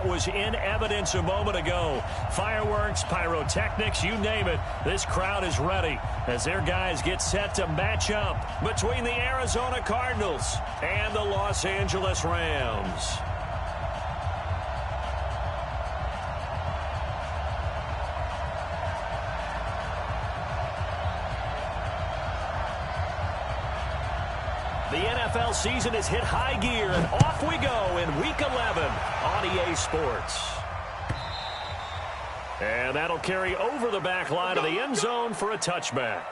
that was in evidence a moment ago. Fireworks, pyrotechnics, you name it. This crowd is ready as their guys get set to match up between the Arizona Cardinals and the Los Angeles Rams. The NFL season has hit high gear, and off we go in Week 11 on EA Sports. And that'll carry over the back line of the end zone for a touchback.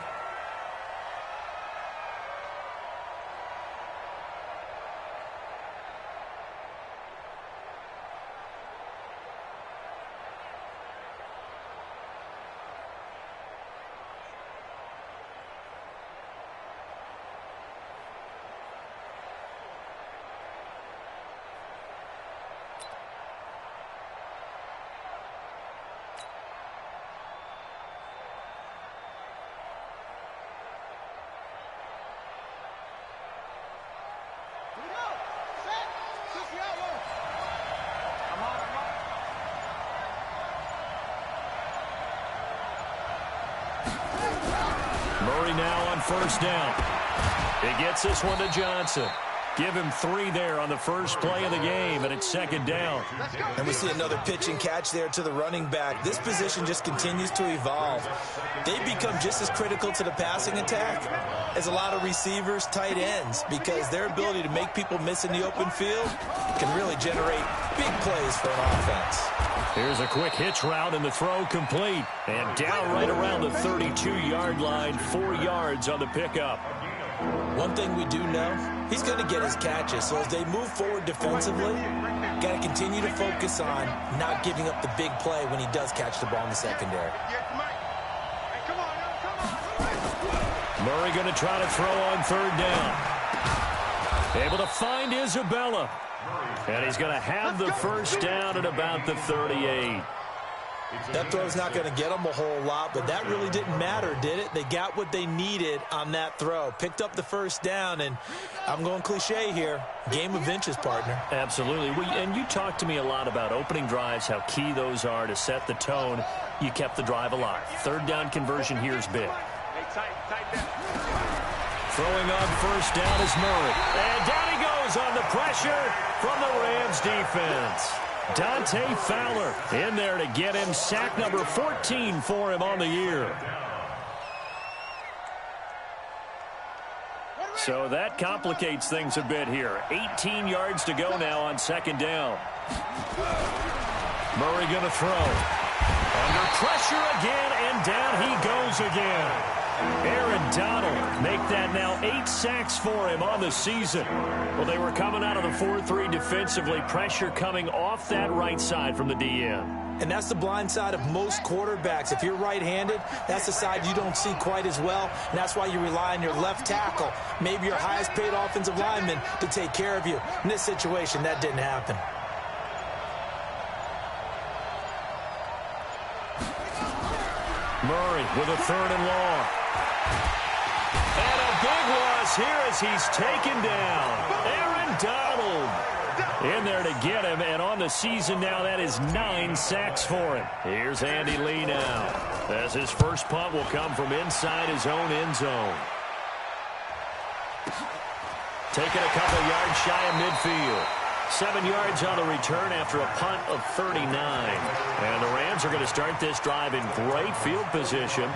Murray now on first down. He gets this one to Johnson. Give him 3 there on the first play of the game, and it's second down. And we see another pitch and catch there to the running back. This position just continues to evolve. They become just as critical to the passing attack as a lot of receivers, tight ends, because their ability to make people miss in the open field can really generate big plays for an offense. Here's a quick hitch route, and the throw complete. And down right around the 32-yard line, 4 yards on the pickup. One thing we do know, he's going to get his catches. So as they move forward defensively, got to continue to focus on not giving up the big play when he does catch the ball in the secondary. Murray going to try to throw on third down. Able to find Isabella. And he's going to have the first down at about the 38. That throw's not going to get them a whole lot, but that really didn't matter, did it? They got what they needed on that throw. Picked up the first down, and I'm going cliche here. Game of inches, partner. Absolutely. And you talked to me a lot about opening drives, how key those are to set the tone. You kept the drive alive. Third down conversion here is big. Throwing on first down is Murray. And down he goes on the pressure from the Rams defense. Dante Fowler in there to get him sack number 14 for him on the year. So that complicates things a bit here. 18 yards to go now on second down. Murray going to throw. Under pressure again, and down he goes again. Aaron Donald make that now 8 sacks for him on the season. Well, they were coming out of the 4-3 defensively. Pressure coming off that right side from the DN. And that's the blind side of most quarterbacks. If you're right-handed, that's the side you don't see quite as well. And that's why you rely on your left tackle, maybe your highest-paid offensive lineman, to take care of you. In this situation, that didn't happen. Murray with a third and long. And a big loss here as he's taken down. Aaron Donald in there to get him. And on the season now, that is 9 sacks for him. Here's Andy Lee now, as his first punt will come from inside his own end zone. Taking a couple yards shy of midfield. 7 yards on the return after a punt of 39. And the Rams are going to start this drive in great field position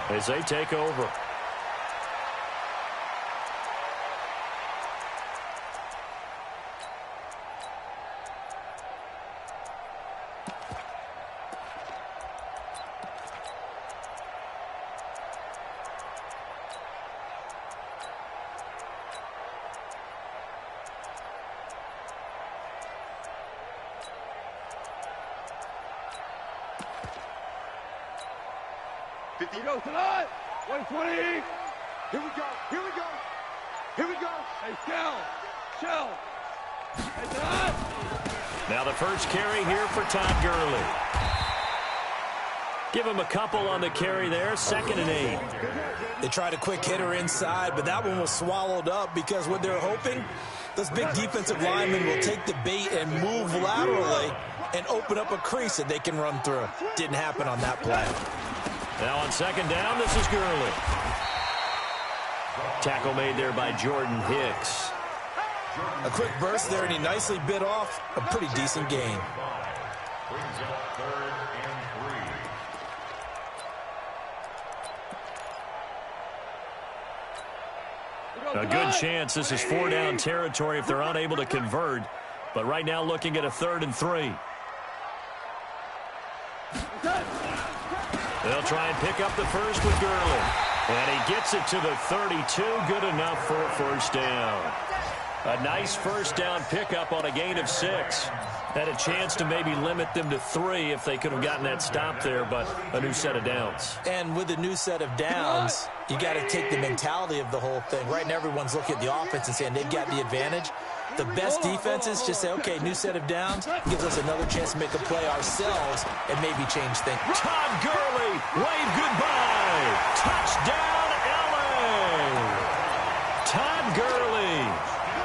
as they take over. He goes tonight. 120. Here we go. Here we go. Here we go. Hey, Shell. Hey, tonight. Now the first carry here for Todd Gurley. Give him a couple on the carry there. 2nd and 8. They tried a quick hitter inside, but that one was swallowed up because what they're hoping, those big defensive linemen will take the bait and move laterally and open up a crease that they can run through. Didn't happen on that play. Now on second down, this is Gurley. Tackle made there by Jordan Hicks. A quick burst there, and he nicely bit off a pretty decent gain. A good chance this is 4-down territory if they're unable to convert. But right now looking at a 3rd and 3. They'll try and pick up the first with Gurley. And he gets it to the 32. Good enough for a first down. A nice first down pickup on a gain of 6. Had a chance to maybe limit them to 3 if they could have gotten that stop there, but a new set of downs. And with a new set of downs, you got to take the mentality of the whole thing. Right now everyone's looking at the offense and saying they've got the advantage. The best defenses just say, okay, new set of downs, gives us another chance to make a play ourselves and maybe change things. Todd Gurley, wave goodbye. Touchdown, LA. Todd Gurley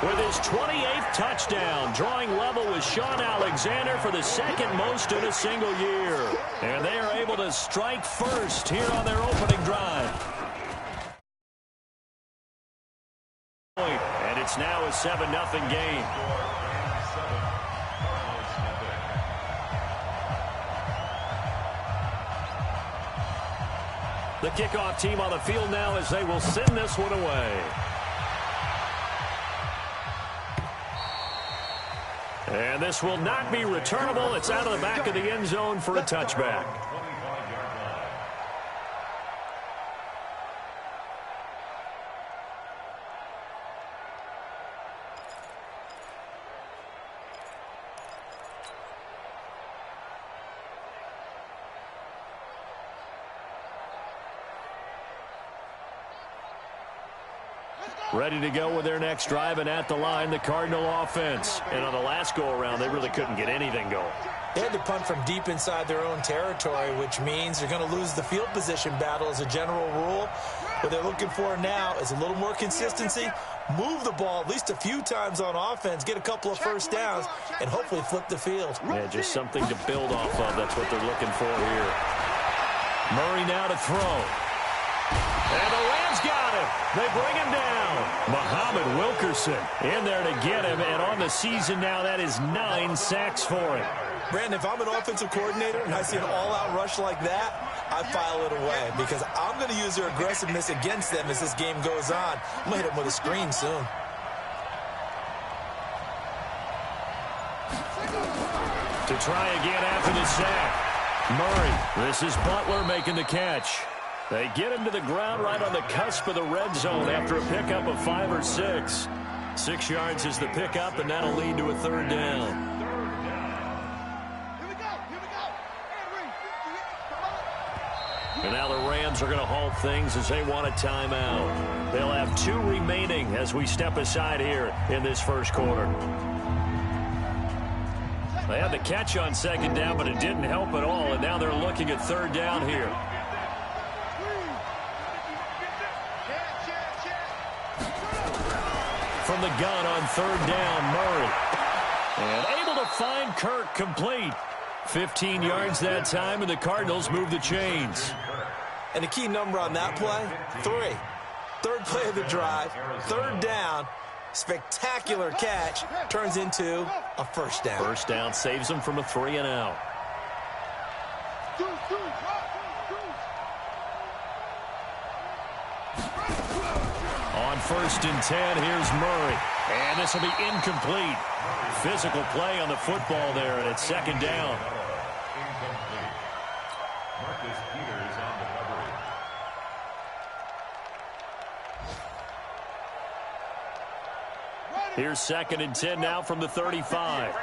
with his 28th touchdown, drawing level with Sean Alexander for the 2nd most in a single year. And they are able to strike first here on their opening drive. And it's now a 7-0 game. The kickoff team on the field now as they will send this one away. And this will not be returnable. It's out of the back of the end zone for a touchback. Ready to go with their next drive, and at the line, the Cardinal offense. And on the last go-around, they really couldn't get anything going. They had to punt from deep inside their own territory, which means they're going to lose the field position battle as a general rule. What they're looking for now is a little more consistency, move the ball at least a few times on offense, get a couple of first downs, and hopefully flip the field. Yeah, just something to build off of. That's what they're looking for here. Murray now to throw. And the Rams got him. They bring him down. Muhammad Wilkerson in there to get him. And on the season now, that is 9 sacks for him. Brandon, if I'm an offensive coordinator and I see an all-out rush like that, I file it away because I'm going to use their aggressiveness against them as this game goes on. I'm going to hit them with a screen soon. To try again after the sack. Murray. This is Butler making the catch. They get him to the ground right on the cusp of the red zone after a pickup of 5 or 6. 6 yards is the pickup, and that'll lead to a 3rd down. And now the Rams are going to halt things as they want a timeout. They'll have 2 remaining as we step aside here in this first quarter. They had the catch on 2nd down, but it didn't help at all, and now they're looking at 3rd down here. From the gun on 3rd down, Murray. And able to find Kirk complete. 15 yards that time, and the Cardinals move the chains. And the key number on that play, 3. 3rd play of the drive, 3rd down, spectacular catch, turns into a first down. First down saves them from a 3 and out. On 1st and 10, here's Murray. And this will be incomplete. Physical play on the football there, and it's 2nd down. Here's 2nd and 10 now from the 35.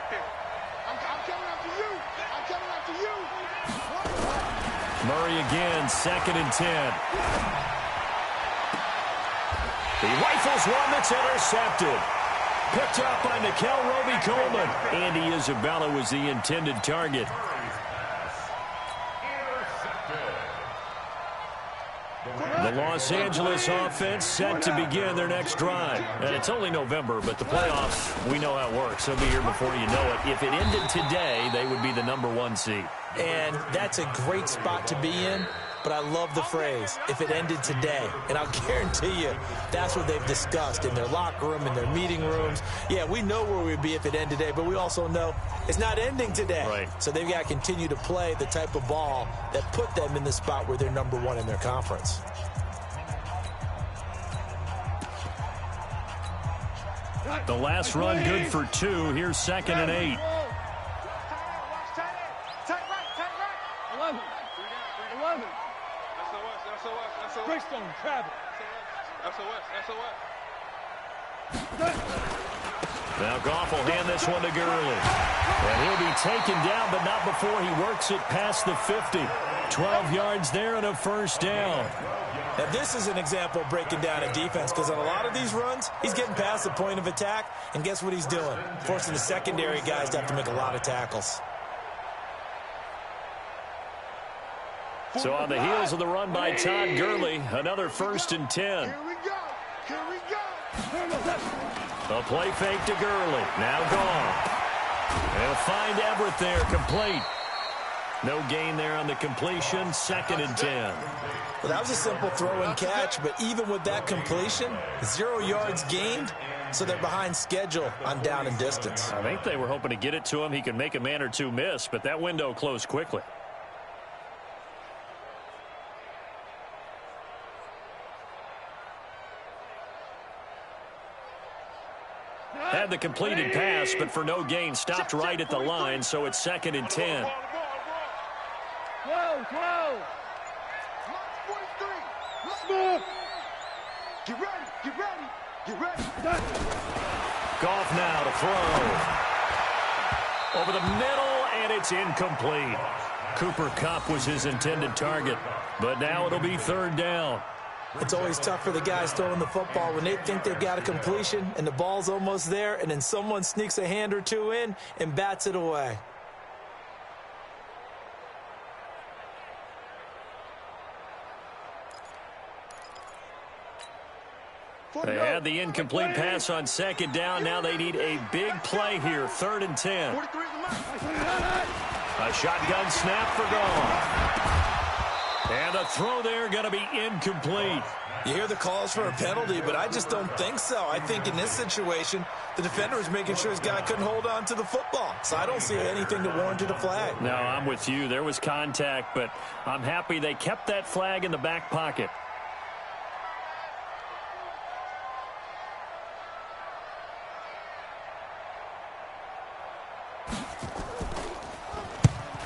Murray again, 2nd and 10. He rifles one that's intercepted. Picked up by Nikel Roby-Coleman. Andy Isabella was the intended target. The Los Angeles offense set to begin their next drive. And it's only November, but the playoffs, we know how it works. They'll be here before you know it. If it ended today, they would be the #1 seed. And that's a great spot to be in. But I love the phrase, if it ended today. And I'll guarantee you, that's what they've discussed in their locker room, in their meeting rooms. Yeah, we know where we'd be if it ended today, but we also know it's not ending today. Right. So they've got to continue to play the type of ball that put them in the spot where they're #1 in their conference. The last run good for 2. Here's 2nd and 8. 11. Breakstone, travel. Now Goff will hand this one to Gurley. And he'll be taken down, but not before he works it past the 50. 12 yards there and a first down. Now, this is an example of breaking down a defense, because on a lot of these runs, he's getting past the point of attack, and guess what he's doing? Forcing the secondary guys to have to make a lot of tackles. So on the heels of the run by Todd Gurley, another 1st and 10. Here we go. Here we go. A play fake to Gurley. Now gone. They'll find Everett there, complete. No gain there on the completion, 2nd and 10. Well, that was a simple throw and catch, but even with that completion, 0 yards gained, so they're behind schedule on down and distance. I think they were hoping to get it to him. He could make a man or two miss, but that window closed quickly. Had the completed pass, but for no gain, stopped right at the line, so it's 2nd and 10. Whoa. Move. Get ready. Goff now to throw. Over the middle, and it's incomplete. Cooper Kupp was his intended target, but now it'll be 3rd down. It's always tough for the guys throwing the football when they think they've got a completion and the ball's almost there, and then someone sneaks a hand or two in and bats it away. They had the incomplete pass on 2nd down. Now they need a big play here, 3rd and 10. A shotgun snap for Goff. And the throw there going to be incomplete. You hear the calls for a penalty, but I just don't think so. I think in this situation, the defender was making sure his guy couldn't hold on to the football. So I don't see anything that warranted a flag. No, I'm with you. There was contact, but I'm happy they kept that flag in the back pocket.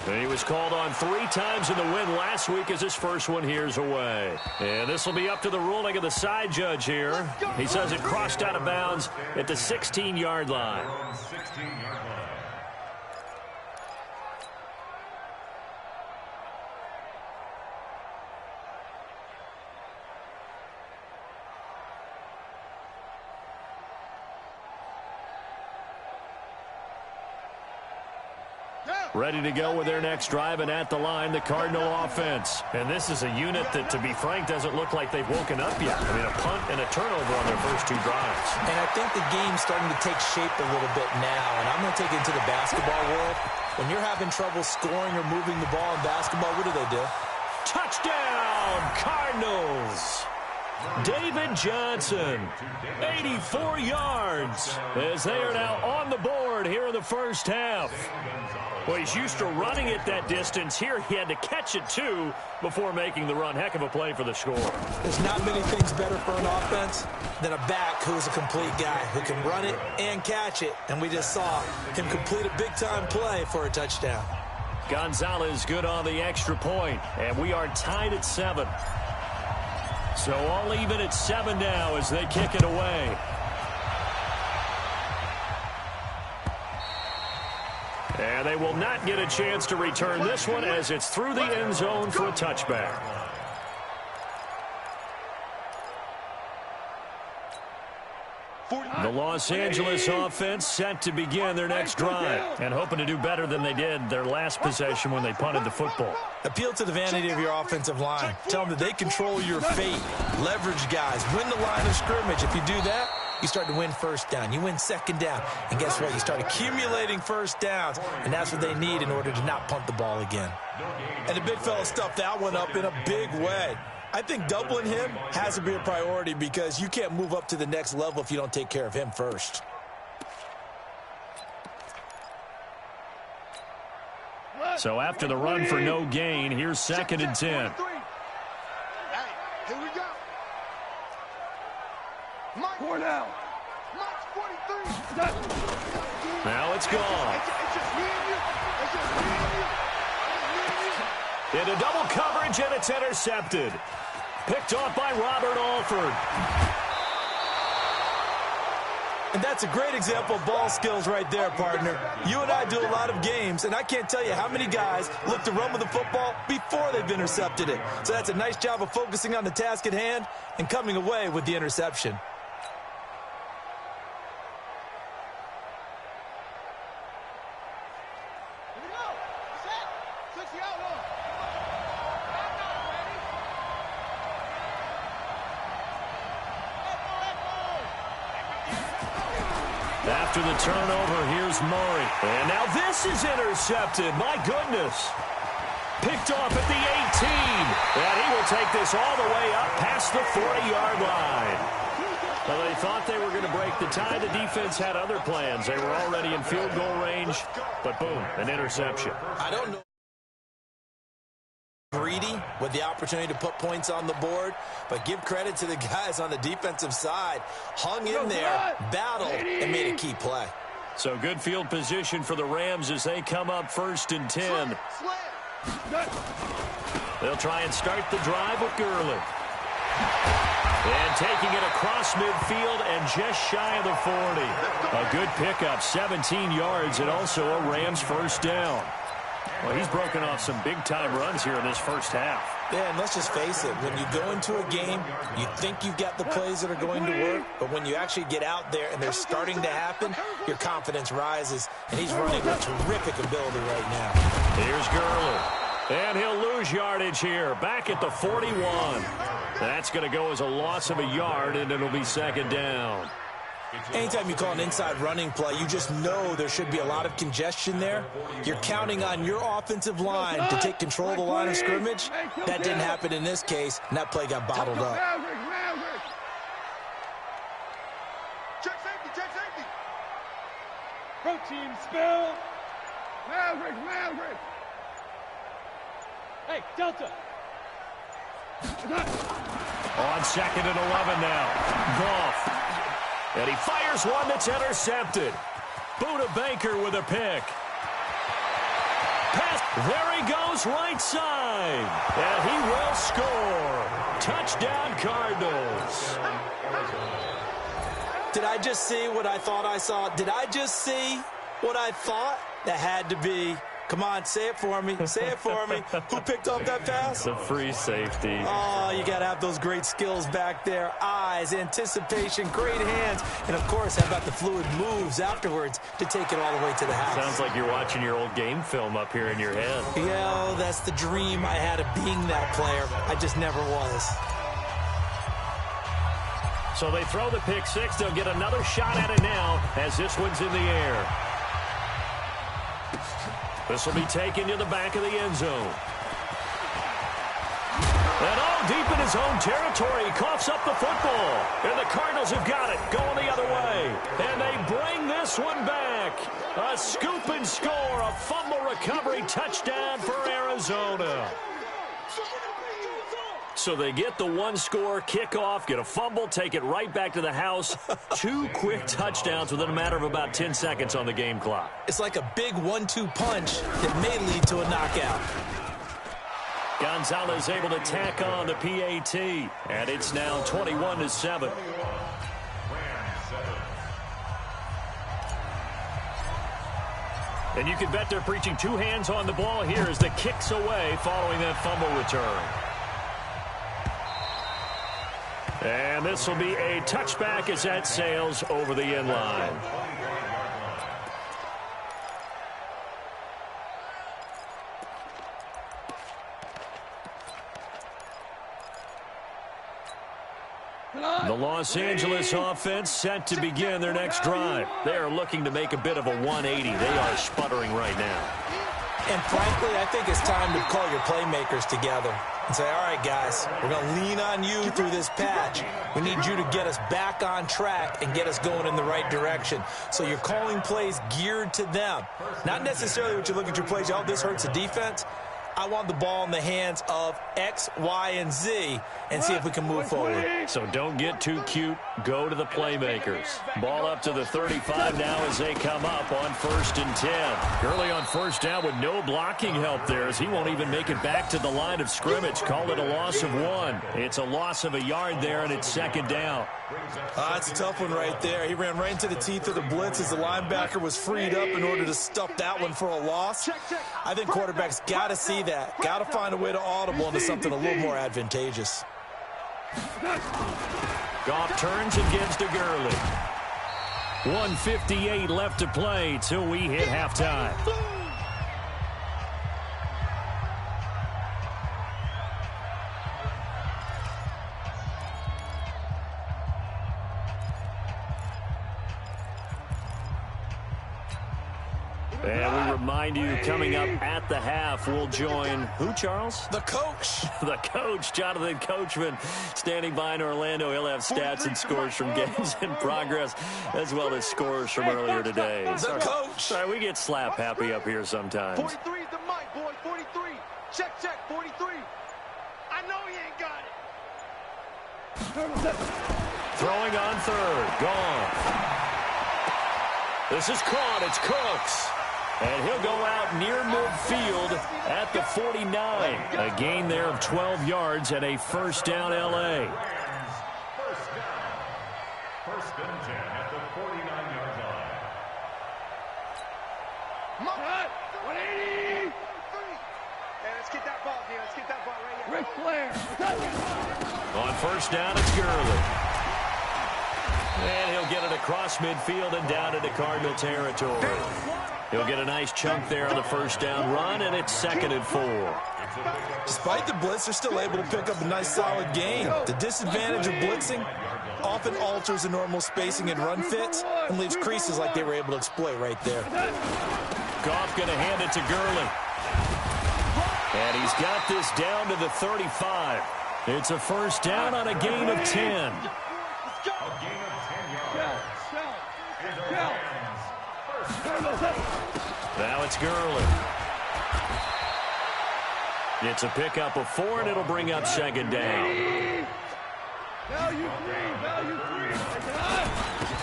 He was called on 3 times in the win last week as his first one here's away. And this will be up to the ruling of the side judge here. He says it crossed out of bounds at the 16-yard line. Ready to go with their next drive, and at the line, the Cardinal offense. And this is a unit that, to be frank, doesn't look like they've woken up yet. I mean, a punt and a turnover on their first 2 drives. And I think the game's starting to take shape a little bit now, and I'm going to take it into the basketball world. When you're having trouble scoring or moving the ball in basketball, what do? Touchdown, Cardinals! David Johnson, 84 yards, as they are now on the board here in the first half. Well, he's used to running it that distance. Here he had to catch it, too, before making the run. Heck of a play for the score. There's not many things better for an offense than a back who's a complete guy who can run it and catch it. And we just saw him complete a big-time play for a touchdown. Gonzalez good on the extra point, and we are tied at 7. So all even at 7 now as they kick it away. And they will not get a chance to return this one as it's through the end zone for a touchback. The Los Angeles offense set to begin their next drive and hoping to do better than they did their last possession when they punted the football. Appeal to the vanity of your offensive line. Tell them that they control your fate. Leverage guys. Win the line of scrimmage. If you do that, you start to win first down. You win second down. And guess what? You start accumulating first downs. And that's what they need in order to not punt the ball again. And the big fella stuffed that one up in a big way. I think doubling him has to be a priority because you can't move up to the next level if you don't take care of him first. So after the run for no gain, here's 2nd and 10. Hey, here we go. Four down. Now it's gone. Into double coverage, and it's intercepted. Picked off by Robert Alford. And that's a great example of ball skills right there, partner. You and I do a lot of games, and I can't tell you how many guys look to run with the football before they've intercepted it. So that's a nice job of focusing on the task at hand and coming away with the interception. After the turnover, here's Murray. And now this is intercepted. My goodness. Picked off at the 18. And he will take this all the way up past the 40-yard line. Well, they thought they were going to break the tie. The defense had other plans. They were already in field goal range. But boom, an interception. I don't know. Greedy with the opportunity to put points on the board, but give credit to the guys on the defensive side. Hung in there, battled, and made a key play. So good field position for the Rams as they come up 1st and 10. They'll try and start the drive with Gurley. And taking it across midfield and just shy of the 40. A good pickup, 17 yards, and also a Rams first down. Well, he's broken off some big-time runs here in this first half. Yeah, and let's just face it. When you go into a game, you think you've got the plays that are going to work, but when you actually get out there and they're starting to happen, your confidence rises, and he's running with terrific ability right now. Here's Gurley. And he'll lose yardage here, back at the 41. That's going to go as a loss of a yard, and it'll be 2nd down. Anytime you call an inside running play, you just know there should be a lot of congestion there. You're counting on your offensive line to take control of the line of scrimmage. That didn't happen in this case, and that play got bottled up. Check safety. Protein spill. Maverick. Hey, Delta. On 2nd and 11 now. Goff. And he fires one that's intercepted. Buda Baker with a pick. Pass. There he goes, right side. And he will score. Touchdown, Cardinals. Did I just see what I thought I saw? Did I just see what I thought? That had to be. Come on, say it for me. Say it for me. Who picked up that pass? The free safety. Oh, you got to have those great skills back there. Eyes, anticipation, great hands. And, of course, how about the fluid moves afterwards to take it all the way to the house? Sounds like you're watching your old game film up here in your head. Yeah, that's the dream I had of being that player. I just never was. So they throw the pick six. They'll get another shot at it now as this one's in the air. This will be taken to the back of the end zone. And deep in his own territory, he coughs up the football. And the Cardinals have got it, going the other way. And they bring this one back. A scoop and score, a fumble recovery touchdown for Arizona. So they get the one-score kickoff, get a fumble, take it right back to the house. 2 quick touchdowns within a matter of about 10 seconds on the game clock. It's like a big 1-2 punch that may lead to a knockout. Gonzalez able to tack on the PAT, and it's now 21-7. And you can bet they're preaching 2 hands on the ball here as the kick's away following that fumble return. And this will be a touchback as that sails over the end line. The Los Angeles offense set to begin their next drive. They are looking to make a bit of a 180. They are sputtering right now. And frankly, I think it's time to call your playmakers together and say, all right, guys, we're going to lean on you through this patch. We need you to get us back on track and get us going in the right direction. So you're calling plays geared to them. Not necessarily what you look at your plays, oh, this hurts the defense. I want the ball in the hands of X, Y, and Z and see if we can move forward. So don't get too cute. Go to the playmakers. Ball up to the 35 now as they come up on 1st and 10. Gurley on first down with no blocking help there as he won't even make it back to the line of scrimmage. Call it a loss of 1. It's a loss of a yard there, and it's 2nd down. That's a tough one right there. He ran right into the teeth of the blitz as the linebacker was freed up in order to stuff that one for a loss. I think quarterbacks got to see that. Got to find a way to audible into something a little more advantageous. Goff turns and gives to Gurley. 1:58 left to play till we hit halftime. And we remind you, coming up at the half, we'll join who, Charles? The coach. The coach, Jonathan Coachman, standing by in Orlando. He'll have stats and scores from games in progress, as well as scores from earlier today. The coach. Sorry, we get slap happy up here sometimes. 43 is the mic, boy. 43. Check, 43. I know he ain't got it. Throwing on 3rd. Gone. This is caught. It's Cooks. And he'll go out near midfield at the 49. A gain there of 12 yards and a 1st down L.A. First and 10 at the 49-yard line. 180. Hey, let's get that ball, dude. Let's get that ball right here. Ric Flair. On 1st down, it's Gurley. And he'll get it across midfield and down into Cardinal territory. He'll get a nice chunk there on the 1st down run, and it's 2nd and 4. Despite the blitz, they're still able to pick up a nice solid gain. The disadvantage of blitzing often alters the normal spacing and run fits and leaves creases like they were able to exploit right there. Goff going to hand it to Gurley. And he's got this down to the 35. It's a 1st down on a gain of 10. Now it's Gurley. It's a pickup of 4, and it'll bring up 2nd down. Value 3.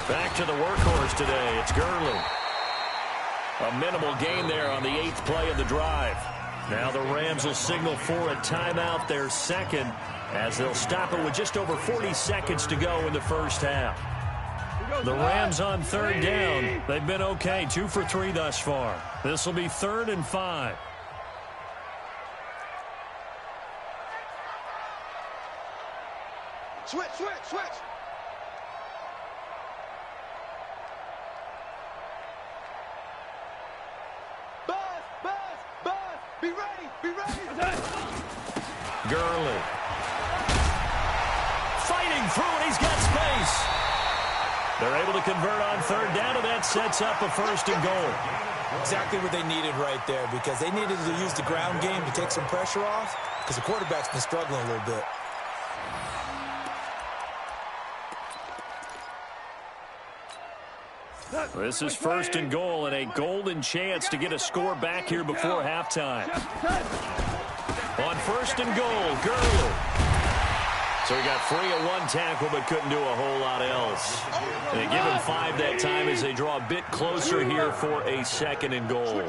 Back to the workhorse today. It's Gurley. A minimal gain there on the 8th play of the drive. Now the Rams will signal for a timeout, their 2nd, as they'll stop it with just over 40 seconds to go in the 1st half. The Rams on 3rd down. They've been okay, 2 for 3 thus far. This will be 3rd and 5. Switch. Buzz. Be ready. Gurley. Fighting through, and he's got space. They're able to convert on 3rd down, and that sets up a 1st and goal. Exactly what they needed right there, because they needed to use the ground game to take some pressure off, because the quarterback's been struggling a little bit. This is 1st and goal, and a golden chance to get a score back here before halftime. On 1st and goal, Gurley. So he got free of 1 tackle, but couldn't do a whole lot else. And they give him 5 that time as they draw a bit closer here for a 2nd and goal.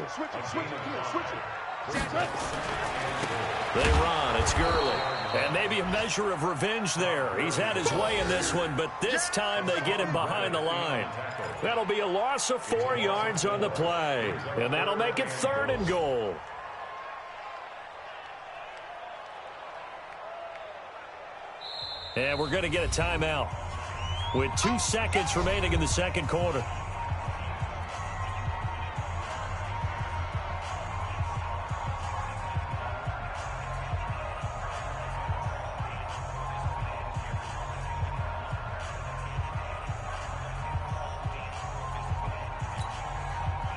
They run. It's Gurley. And maybe a measure of revenge there. He's had his way in this one, but this time they get him behind the line. That'll be a loss of 4 yards on the play. And that'll make it 3rd and goal. And we're going to get a timeout with 2 seconds remaining in the second quarter.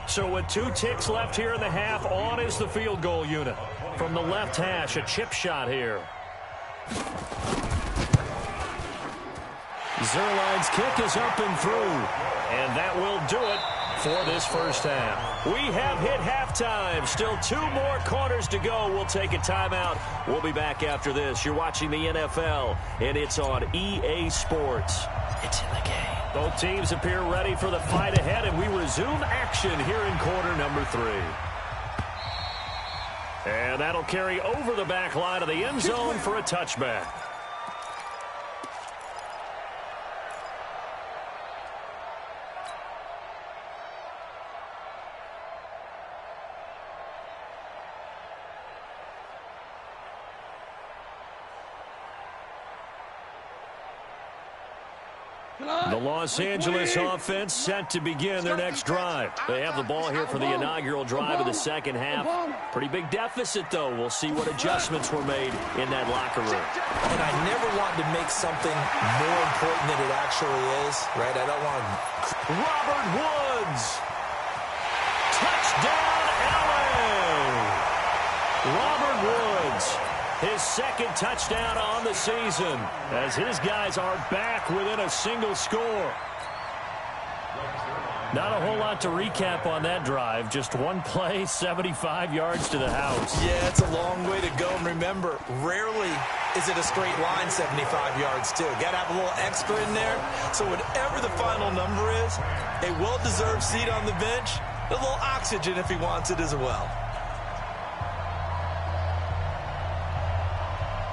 So with 2 ticks left here in the half, on is the field goal unit. From the left hash, a chip shot here. Zerline's kick is up and through. And that will do it for this first half. We have hit halftime. Still 2 more quarters to go. We'll take a timeout. We'll be back after this. You're watching the NFL, and it's on EA Sports. It's in the game. Both teams appear ready for the fight ahead, and we resume action here in quarter number 3. And that'll carry over the back line of the end zone for a touchback. The Los Angeles offense set to begin their next drive. They have the ball here for the inaugural drive of the second half. Pretty big deficit, though. We'll see what adjustments were made in that locker room. And I never want to make something more important than it actually is, right? I don't want to... Robert Woods. Touchdown, LA. Robert Woods. His second touchdown on the season as his guys are back within a single score. Not a whole lot to recap on that drive. Just one play, 75 yards to the house. Yeah, it's a long way to go. And remember, rarely is it a straight line 75 yards, too. Got to have a little extra in there. So whatever the final number is, a well-deserved seat on the bench, a little oxygen if he wants it as well.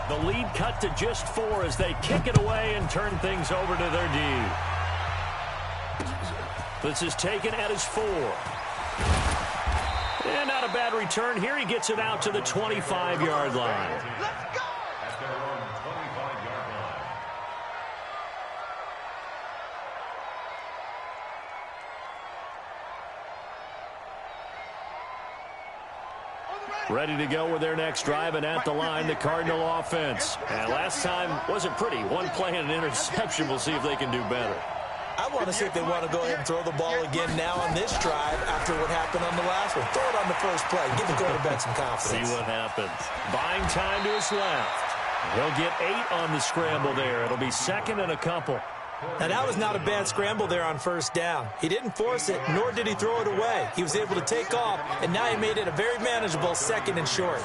The lead cut to just 4 as they kick it away and turn things over to their D. This is taken at his 4. And not a bad return here. He gets it out to the 25-yard line. Let's go! At their own 25-yard line. Ready to go with their next drive, and at the line, the Cardinal offense. And last time wasn't pretty. One play and an interception. We'll see if they can do better. I want to see if they want to go ahead and throw the ball again now on this drive after what happened on the last one. Throw it on the first play. Give the quarterback some confidence. See what happens. Buying time to his left. He'll get 8 on the scramble there. It'll be second and a couple. Now, that was not a bad scramble there on first down. He didn't force it, nor did he throw it away. He was able to take off, and now he made it a very manageable second and short.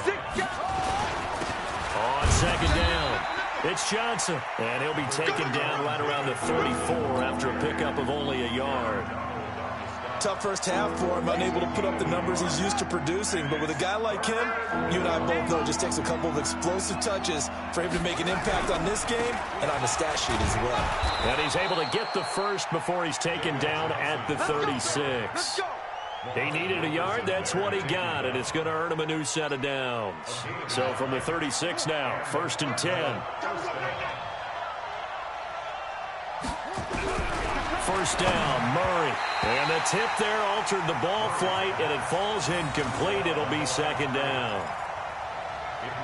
On second down, it's Johnson, and he'll be taken down right around the 34 after a pickup of only a yard. Tough first half for him, unable to put up the numbers he's used to producing. But with a guy like him, you and I both know it just takes a couple of explosive touches for him to make an impact on this game and on the stat sheet as well. And he's able to get the first before he's taken down at the 36. He needed a yard. That's what he got, and it's going to earn him a new set of downs. So from the 36 now, 1st and 10. First down, Murray. And the tip there altered the ball flight, and it falls incomplete. It'll be second down.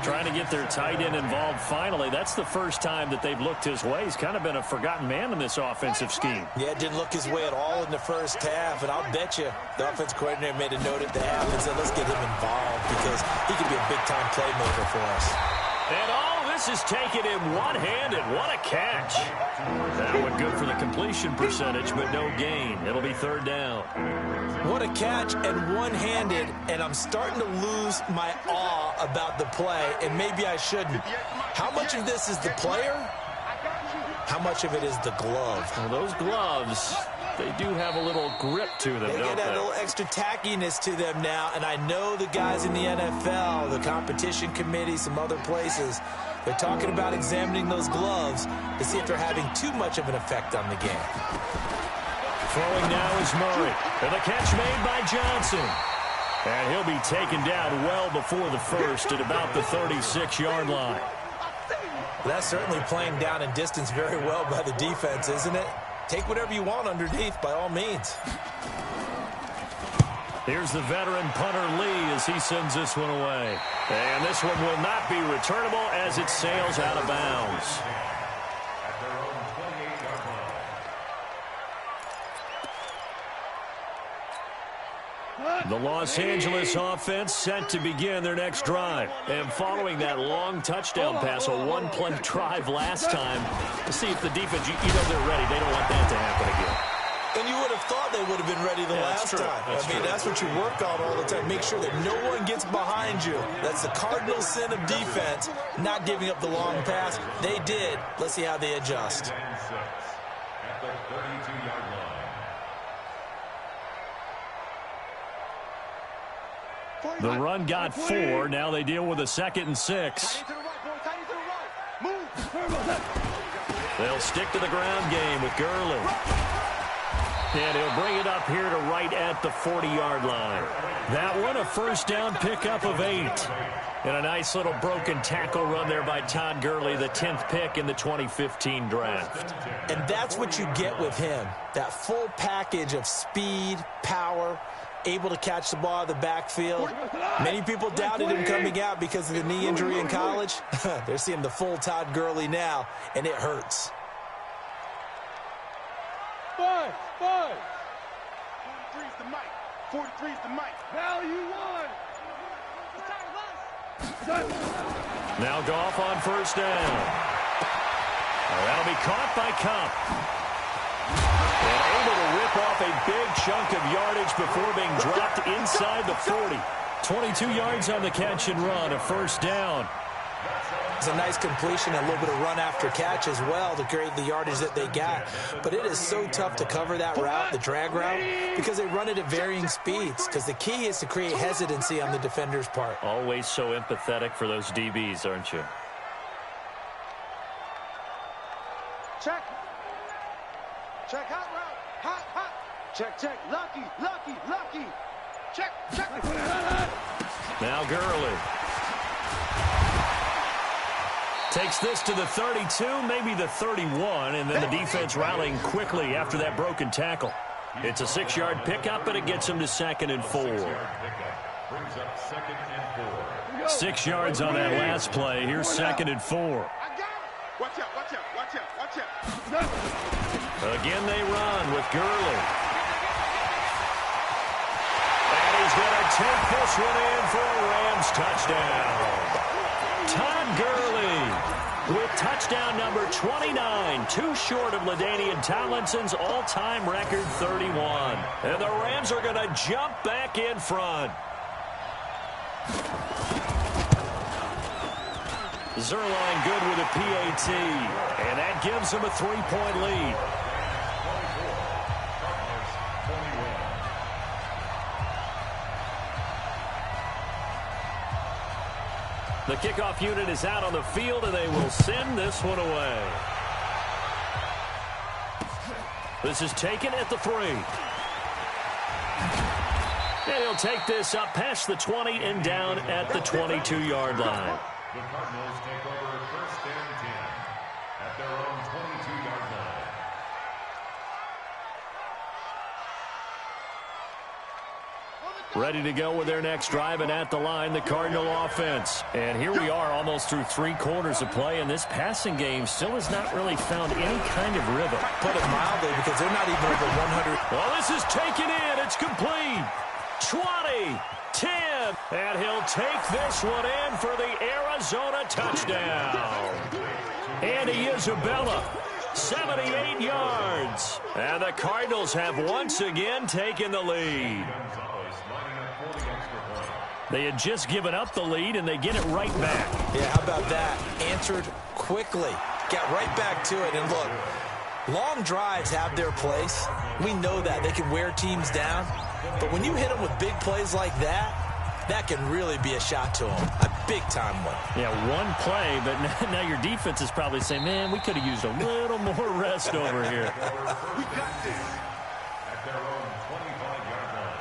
Trying to get their tight end involved finally. That's the first time that they've looked his way. He's kind of been a forgotten man in this offensive scheme. Yeah, it didn't look his way at all in the first half, and I'll bet you the offense coordinator made a note at the half and said, let's get him involved because he could be a big-time playmaker for us. And all this is taken in one-handed. What a catch. That one good for the completion percentage, but no gain. It'll be third down. What a catch and one-handed, and I'm starting to lose my awe about the play, and maybe I shouldn't. How much of this is the player? How much of it is the glove? Well, those gloves, they do have a little grip to them, They don't get a they? little extra tackiness to them now, and I know the guys in the NFL, the competition committee, some other places, they're talking about examining those gloves to see if they're having too much of an effect on the game. Throwing now is Murray. And the catch made by Johnson. And he'll be taken down well before the first at about the 36-yard line. That's certainly playing down in distance very well by the defense, isn't it? Take whatever you want underneath, by all means. Here's the veteran punter Lee as he sends this one away. And this one will not be returnable as it sails out of bounds. The Los Angeles offense set to begin their next drive. And following that long touchdown pass, a one-play drive last time, to see if the defense, you know they're ready. They don't want that to happen again. And you would have thought they would have been ready the last time. That's what you work on all the time. Make sure that no one gets behind you. That's the cardinal sin of defense, not giving up the long pass. They did. Let's see how they adjust. At the 32-yard line. The run got 4. Now they deal with a 2nd and 6. They'll stick to the ground game with Gurley. And he'll bring it up here to right at the 40-yard line. That one, a first down pickup of 8. And a nice little broken tackle run there by Todd Gurley, the 10th pick in the 2015 draft. And that's what you get with him, that full package of speed, power, able to catch the ball out of the backfield. Many people doubted him coming out because of the knee injury in college. They're seeing the full Todd Gurley now, and it hurts. 43's the mic. 43's the mic. Value one. Now Goff on first down. That'll be caught by Kupp. And able to rip off a big chunk of yardage before being dropped inside the 40. 22 yards on the catch and run, a first down. It's a nice completion, a little bit of run after catch as well to create the yardage that they got. But it is so tough to cover that route, the drag route, because they run it at varying speeds. Because the key is to create hesitancy on the defender's part. Always so empathetic for those DBs, aren't you? Check. Check, hot route. Hot, hot. Check, check. Lucky, lucky, lucky. Check, check. Now Gurley. Takes this to the 32, maybe the 31, and then the defense rallying quickly after that broken tackle. It's a 6-yard pickup, but it gets him to 2nd and 4. 6 yards on that last play. Here's 2nd and 4. Watch out, watch out, watch out, watch out. Again they run with Gurley. And he's going to take this one in for a Rams touchdown. Todd Gurley with touchdown number 29, too short of LaDainian Tomlinson's all-time record 31. And the Rams are going to jump back in front. Zerline good with a PAT, and that gives him a 3-point lead. The kickoff unit is out on the field, and they will send this one away. This is taken at the 3. And he'll take this up past the 20 and down at the 22-yard line. The Cardinals take over first and 10 at their own 22-yard line. Ready to go with their next drive, and at the line, the Cardinal offense. And here we are almost through 3 quarters of play, and this passing game still has not really found any kind of rhythm. Put it mildly, because they're not even over 100. Well, this is taken in. It's complete. 20, 10, and he'll take this one in for the Arizona touchdown. Andy Isabella, 78 yards. And the Cardinals have once again taken the lead. They had just given up the lead, and they get it right back. Yeah, how about that? Answered quickly. Got right back to it. And look, long drives have their place. We know that. They can wear teams down. But when you hit them with big plays like that, that can really be a shot to them. A big-time one. Yeah, one play, but now your defense is probably saying, man, we could have used a little more rest over here. We got this. At their own 25-yard line.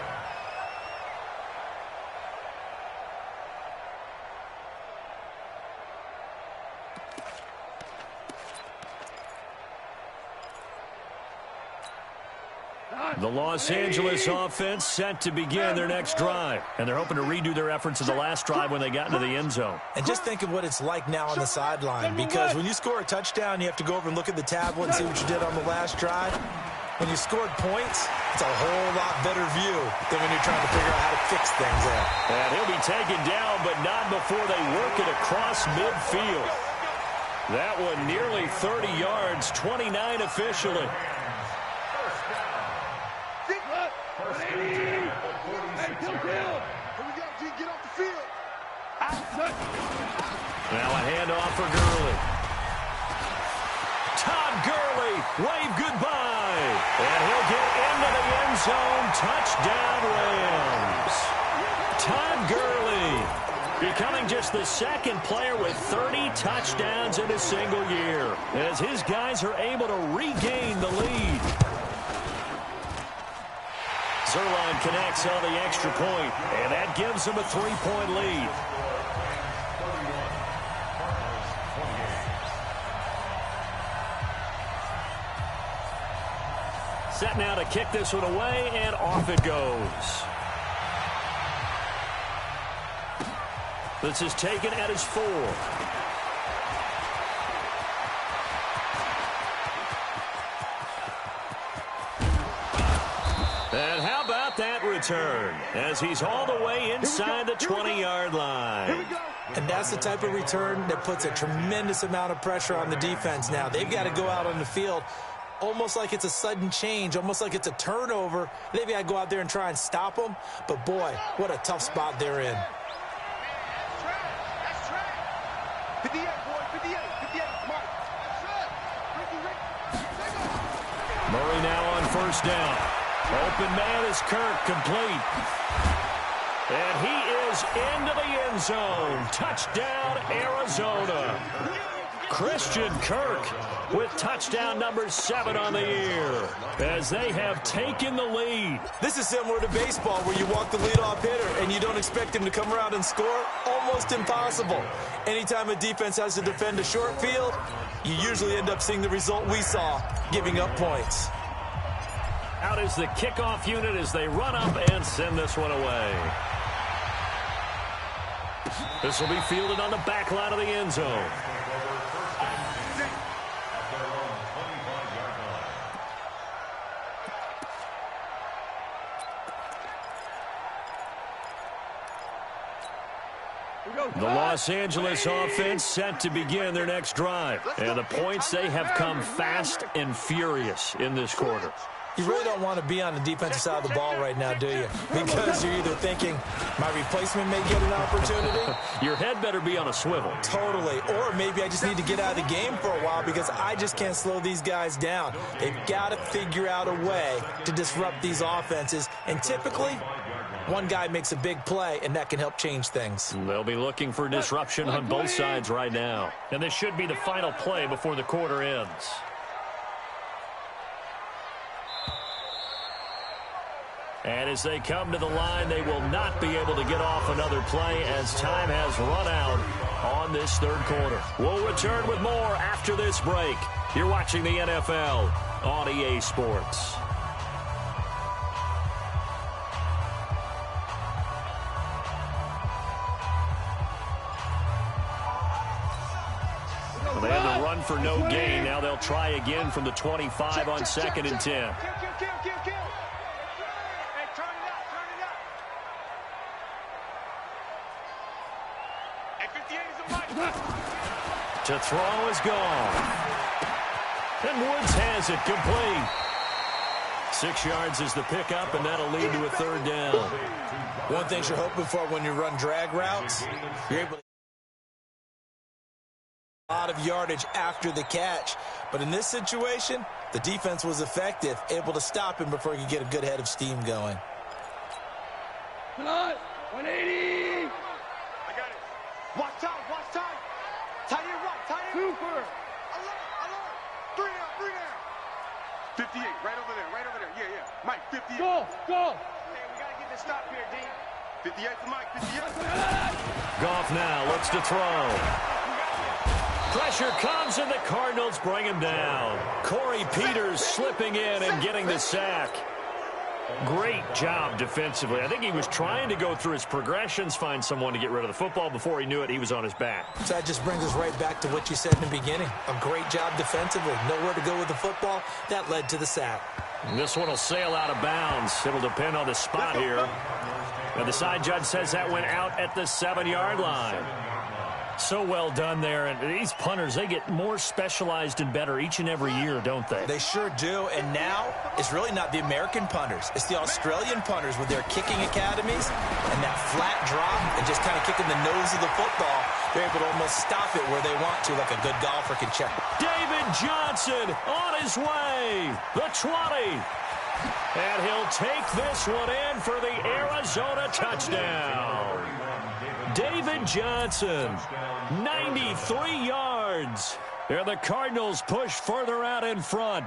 The Los Angeles offense set to begin their next drive. And they're hoping to redo their efforts of the last drive when they got into the end zone. And just think of what it's like now on the sideline, because when you score a touchdown, you have to go over and look at the tablet and see what you did on the last drive. When you scored points, it's a whole lot better view than when you're trying to figure out how to fix things there. And he'll be taken down, but not before they work it across midfield. That one nearly 30 yards, 29 officially. Now a handoff for Gurley. Todd Gurley, wave goodbye. And he'll get into the end zone. Touchdown, Rams. Todd Gurley becoming just the second player with 30 touchdowns in a single year, as his guys are able to regain the lead. Zerline connects on the extra point, and that gives them a 3-point lead. Set now to kick this one away, and off it goes. This is taken at his 4. And how about that return, as he's all the way inside the 20-yard line. And that's the type of return that puts a tremendous amount of pressure on the defense now. They've got to go out on the field almost like it's a sudden change, almost like it's a turnover. They've got to go out there and try and stop them. But, boy, what a tough spot they're in. 58, boy, 58, 58, Mark. Murray now on first down. Open man is Kirk, complete. And he is into the end zone. Touchdown, Arizona. Christian Kirk with touchdown number 7 on the year, as they have taken the lead. This is similar to baseball, where you walk the leadoff hitter and you don't expect him to come around and score. Almost impossible. Anytime a defense has to defend a short field, you usually end up seeing the result we saw, giving up points. Out is the kickoff unit as they run up and send this one away. This will be fielded on the back line of the end zone. The Los Angeles offense set to begin their next drive. And the points, they have come fast and furious in this quarter. You really don't want to be on the defensive side of the ball right now, do you? Because you're either thinking, my replacement may get an opportunity. Your head better be on a swivel. Totally. Or maybe I just need to get out of the game for a while because I just can't slow these guys down. They've got to figure out a way to disrupt these offenses. And typically, one guy makes a big play, and that can help change things. They'll be looking for disruption on both sides right now. And this should be the final play before the quarter ends. And as they come to the line, they will not be able to get off another play as time has run out on this third quarter. We'll return with more after this break. You're watching the NFL on EA Sports. They had to run for no gain. Now they'll try again from the 25 on 2nd and 10. To throw is gone. And Woods has it complete. 6 yards is the pickup, and that'll lead to a third down. One thing you're hoping for when you run drag routes, you're able to a lot of yardage after the catch. But in this situation, the defense was effective, able to stop him before he could get a good head of steam going. 180. I got it. Watch time, watch time. Tight end right, tight end. Super. Alert. 3 down. 58, right over there. Yeah. Mike, 58. Go. Hey, we got to get this stop here, D. 58 to Mike, 58. Goff now looks to throw. Pressure comes, and the Cardinals bring him down. Corey Peters slipping in and getting the sack. Great job defensively. I think he was trying to go through his progressions, find someone to get rid of the football. Before he knew it, he was on his back. So that just brings us right back to what you said in the beginning. A great job defensively. Nowhere to go with the football. That led to the sack. And this one will sail out of bounds. It'll depend on the spot here. And the side judge says that went out at the 7-yard line. So well done there. And these punters, they get more specialized and better each and every year, don't they? They sure do. And now it's really not the American punters. It's the Australian punters with their kicking academies and that flat drop and just kind of kicking the nose of the football. They're able to almost stop it where they want to, like a good golfer can check. David Johnson on his way. The 20. And he'll take this one in for the Arizona touchdown. David Johnson, 93 yards. And the Cardinals push further out in front.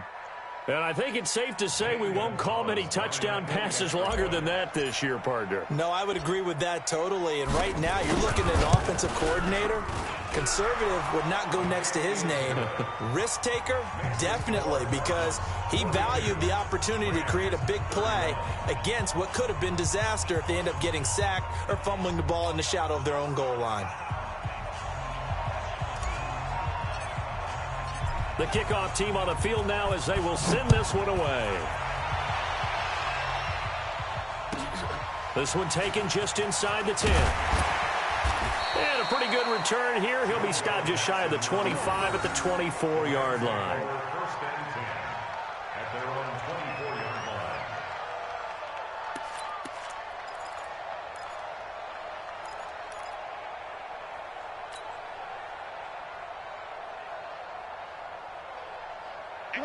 And I think it's safe to say we won't call many touchdown passes longer than that this year, partner. No, I would agree with that totally. And right now, you're looking at an offensive coordinator. Conservative would not go next to his name. Risk taker, definitely, because he valued the opportunity to create a big play against what could have been disaster if they end up getting sacked or fumbling the ball in the shadow of their own goal line. The kickoff team on the field now as they will send this one away. This one taken just inside the 10. And a pretty good return here. He'll be stopped just shy of the 25 at the 24-yard line. First and 10 at their own 24-yard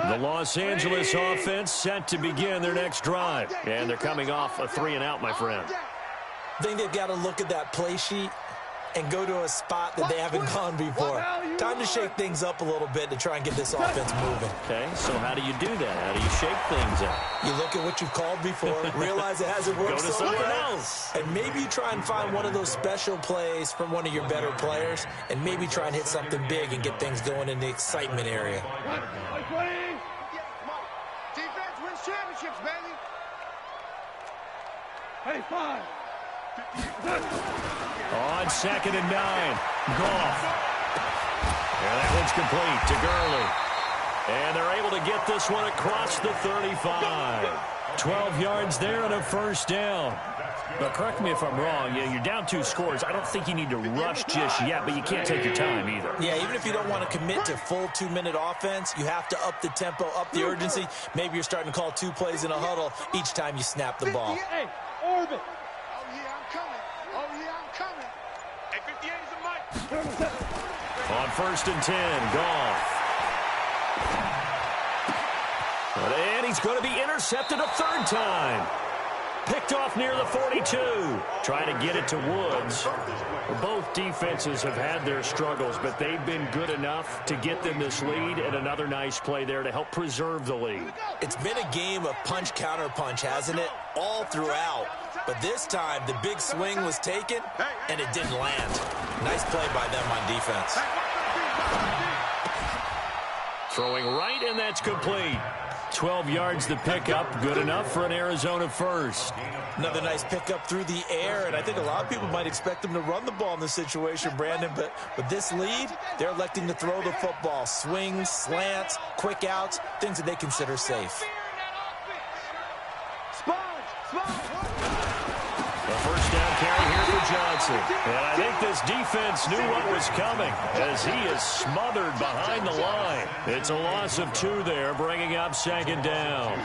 line. The Los Angeles offense set to begin their next drive. And they're coming off a 3-and-out, my friend. I think they've got to look at that play sheet and go to a spot that they haven't gone before. Time to shake things up a little bit to try and get this offense moving. Okay, so how do you do that? How do you shake things up? You look at what you've called before, realize it hasn't worked Go to so something well, else. and maybe you try and find one of those special plays from one of your better players, and maybe try and hit something big and get things going in the excitement area. Defense wins championships, baby. Hey, 5. On 2nd and 9, Goff. And that one's complete to Gurley. And they're able to get this one across the 35. 12 yards there and a first down. But correct me if I'm wrong. Yeah, you're down 2 scores. I don't think you need to rush just yet, but you can't take your time either. Yeah, even if you don't want to commit to full 2-minute offense, you have to up the tempo, up the urgency. Maybe you're starting to call 2 plays in a huddle each time you snap the ball. Hey, orbit. Oh, yeah, I'm coming. Oh, yeah, I'm coming. Hey, 58 is the mic. On 1st and 10, Goff. And he's going to be intercepted a 3rd time. Picked off near the 42. Trying to get it to Woods. Both defenses have had their struggles, but they've been good enough to get them this lead, and another nice play there to help preserve the lead. It's been a game of punch-counter-punch, hasn't it? All throughout. But this time, the big swing was taken, and it didn't land. Nice play by them on defense. Throwing right, and that's complete. 12 yards the pickup, good enough for an Arizona first. Another nice pickup through the air, and I think a lot of people might expect them to run the ball in this situation, Brandon, but with this lead, they're electing to throw the football. Swings, slants, quick outs, things that they consider safe. A first down carry here for Johnson. And I think this defense knew what was coming as he is smothered behind the line. It's a loss of 2 there, bringing up 2nd down.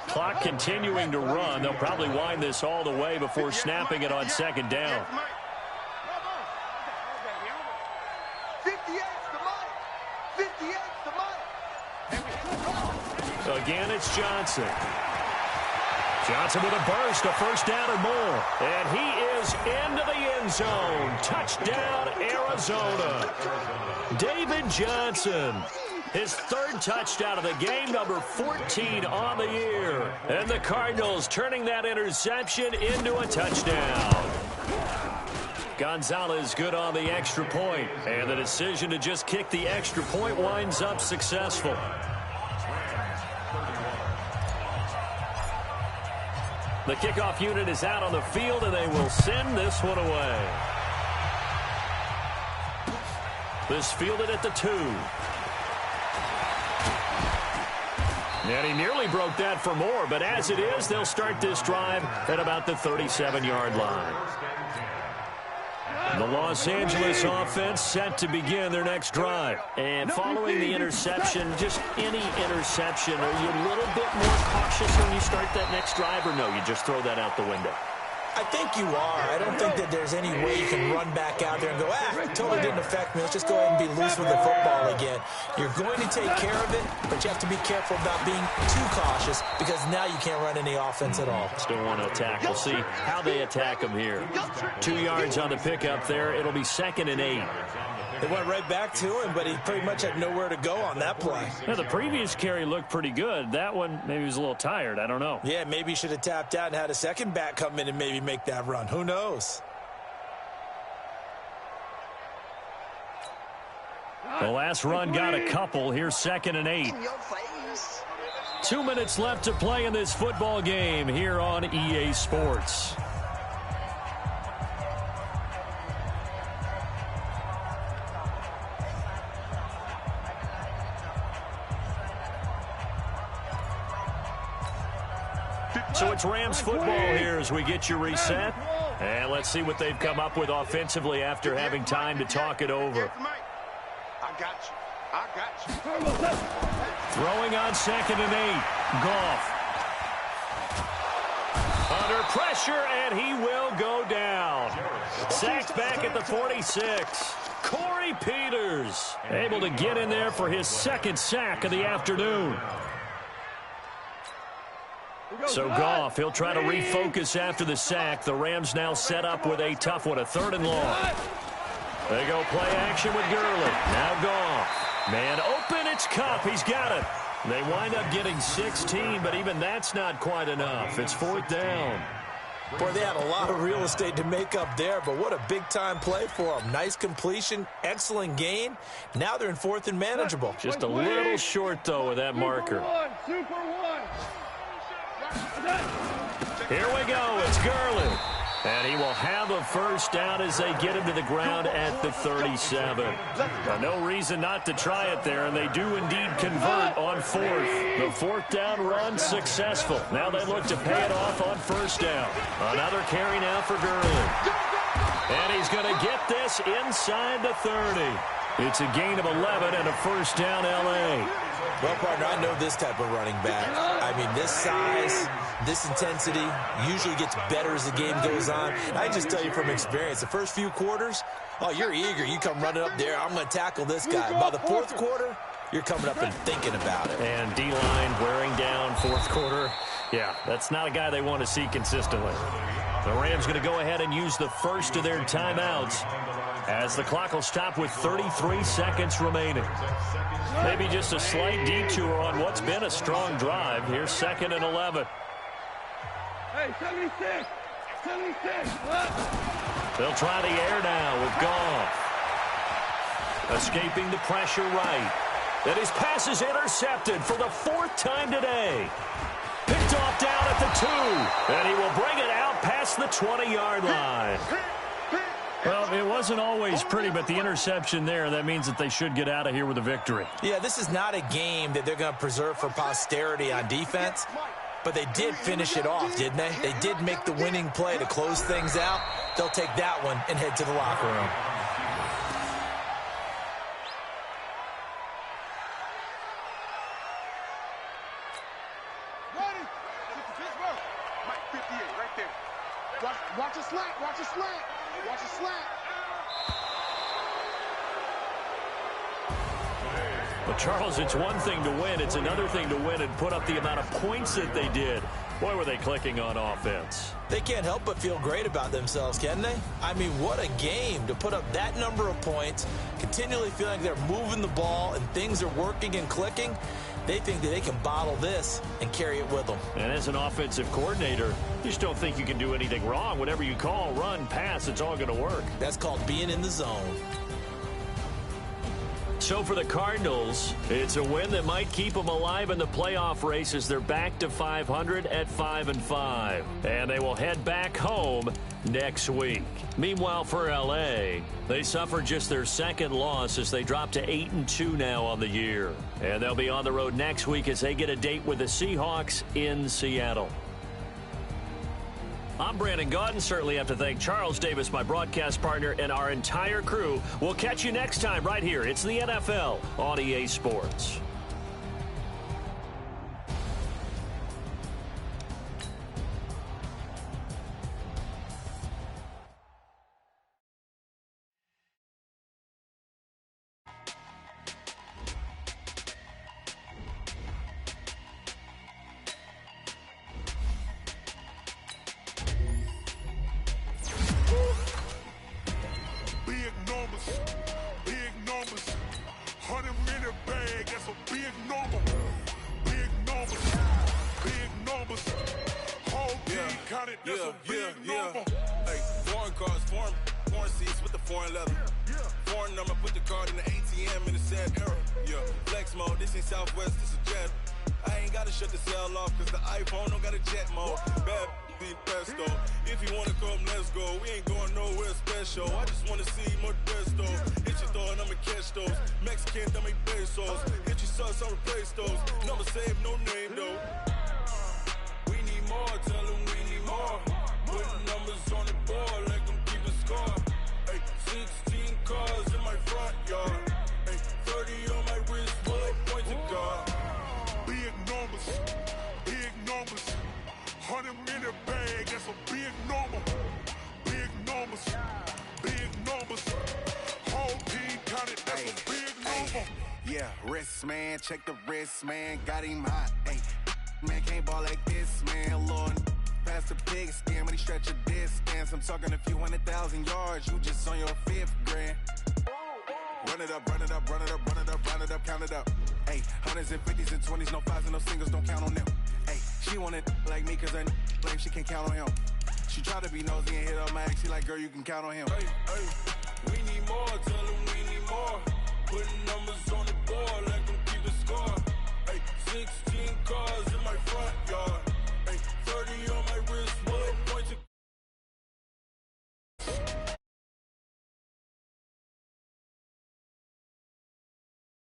Clock continuing to run. They'll probably wind this all the way before snapping it on 2nd down. 58's the mic. 58's the mic. Again, it's Johnson. Johnson with a burst, a first down or more. And he is into the end zone. Touchdown, Arizona. David Johnson. His 3rd touchdown of the game, number 14 on the year. And the Cardinals turning that interception into a touchdown. Gonzalez good on the extra point. And the decision to just kick the extra point winds up successful. The kickoff unit is out on the field, and they will send this one away. This fielded at the 2. And he nearly broke that for more, but as it is, they'll start this drive at about the 37-yard line. The Los Angeles offense set to begin their next drive. And following the interception, just any interception, are you a little bit more cautious when you start that next drive, or no, you just throw that out the window? I think you are. I don't think that there's any way you can run back out there and go, it totally didn't affect me. Let's just go ahead and be loose with the football again. You're going to take care of it, but you have to be careful about being too cautious because now you can't run any offense at all. Still want to attack. We'll see how they attack him here. 2 yards on the pickup there. It'll be 2nd and 8. They went right back to him, but he pretty much had nowhere to go on that play. Yeah, the previous carry looked pretty good. That one, maybe he was a little tired. I don't know. Yeah, maybe he should have tapped out and had a second back come in and maybe make that run. Who knows? The last run got a couple. Here's 2nd and 8. 2 minutes left to play in this football game here on EA Sports. So it's Rams football here as we get you reset. And let's see what they've come up with offensively after having time to talk it over. I got you. I got you. Throwing on 2nd and 8. Goff. Under pressure, and he will go down. Sacked back at the 46. Corey Peters able to get in there for his 2nd sack of the afternoon. So Goff, he'll try to refocus after the sack. The Rams now set up with a tough one, a 3rd and long. They go play action with Gurley. Now Goff. Man open, it's Kupp. He's got it. They wind up getting 16, but even that's not quite enough. It's 4th down. Boy, they had a lot of real estate to make up there, but what a big-time play for them. Nice completion, excellent gain. Now they're in 4th and manageable. Just a little short, though, with that marker. Super one. Here we go. It's Gurley. And he will have a 1st down as they get him to the ground at the 37. No reason not to try it there, and they do indeed convert on 4th. The 4th down run successful. Now they look to pay it off on 1st down. Another carry now for Gurley. And he's going to get this inside the 30. It's a gain of 11 and a 1st down L.A. Well, partner, I know this type of running back. I mean, this size, this intensity usually gets better as the game goes on. I just tell you from experience, the first few quarters, oh, you're eager. You come running up there, I'm going to tackle this guy. By the 4th quarter, you're coming up and thinking about it. And D-line wearing down 4th quarter. Yeah, that's not a guy they want to see consistently. The Rams going to go ahead and use the first of their timeouts as the clock will stop with 33 seconds remaining. Maybe just a slight detour on what's been a strong drive. Here's 2nd and 11. Hey, 76. 76. They'll try the air now with Goff. Escaping the pressure right. And his pass is intercepted for the 4th time today. Picked off down at the 2. And he will bring it out past the 20-yard line. Well, it wasn't always pretty, but the interception there, that means that they should get out of here with a victory. Yeah, this is not a game that they're going to preserve for posterity on defense, but they did finish it off, didn't they? They did make the winning play to close things out. They'll take that one and head to the locker room. Ready. Mike 58 right there. Watch a slant. Watch a slant. Watch a slant. But, Charles, it's one thing to win. It's another thing to win and put up the amount of points that they did. Boy, were they clicking on offense. They can't help but feel great about themselves, can they? I mean, what a game to put up that number of points, continually feeling like they're moving the ball and things are working and clicking. They think that they can bottle this and carry it with them. And as an offensive coordinator, you just don't think you can do anything wrong. Whatever you call, run, pass, it's all going to work. That's called being in the zone. So for the Cardinals, it's a win that might keep them alive in the playoff race as they're back to 500 at 5-5. And they will head back home next week. Meanwhile, for L.A., they suffered just their second loss as they drop to 8-2 now on the year. And they'll be on the road next week as they get a date with the Seahawks in Seattle. I'm Brandon Gaudin. Certainly have to thank Charles Davis, my broadcast partner, and our entire crew. We'll catch you next time right here. It's the NFL on EA Sports. Hey, foreign cars, foreign seats with the foreign leather. Foreign number, put the card in the ATM in the sad era. Yeah, flex mode, this ain't Southwest, this is jet. I ain't gotta shut the cell off, cause the iPhone don't got a jet mode. Bad be pesto. If you wanna come, let's go. We ain't going nowhere special. I just wanna see more desto. Hit your throw and I'ma catch those. Mexican, that make pesos. Hit your sauce, I'll replace those. Number save, no name though. We need more, tell them we need more. Putting numbers on the board, like them keep a score. Hey, 16 cars in my front yard. Hey, 30 on my wrist, full of points of guard. Big numbers, big numbers. 100 in a bag, that's a big number. Big numbers, big numbers. Whole team counted, that's a big number. Yeah, wrist man, check the wrist man, got him hot. Hey, man can't ball like this, man. Lord, past the pig skin when he stretch a distance. I'm talking a few 100,000 yards, you just on your 5th grand. Run it up, run it up, run it up, run it up, run it up, count it up. Hey, 100s and 50s and 20s, no 5s and no singles, don't count on them. Hey, she want it like me cause her blame, she can't count on him. She try to be nosy and hit up my ex, she like, girl, you can count on him. Hey, hey, we need more, tell them we need more. Putting numbers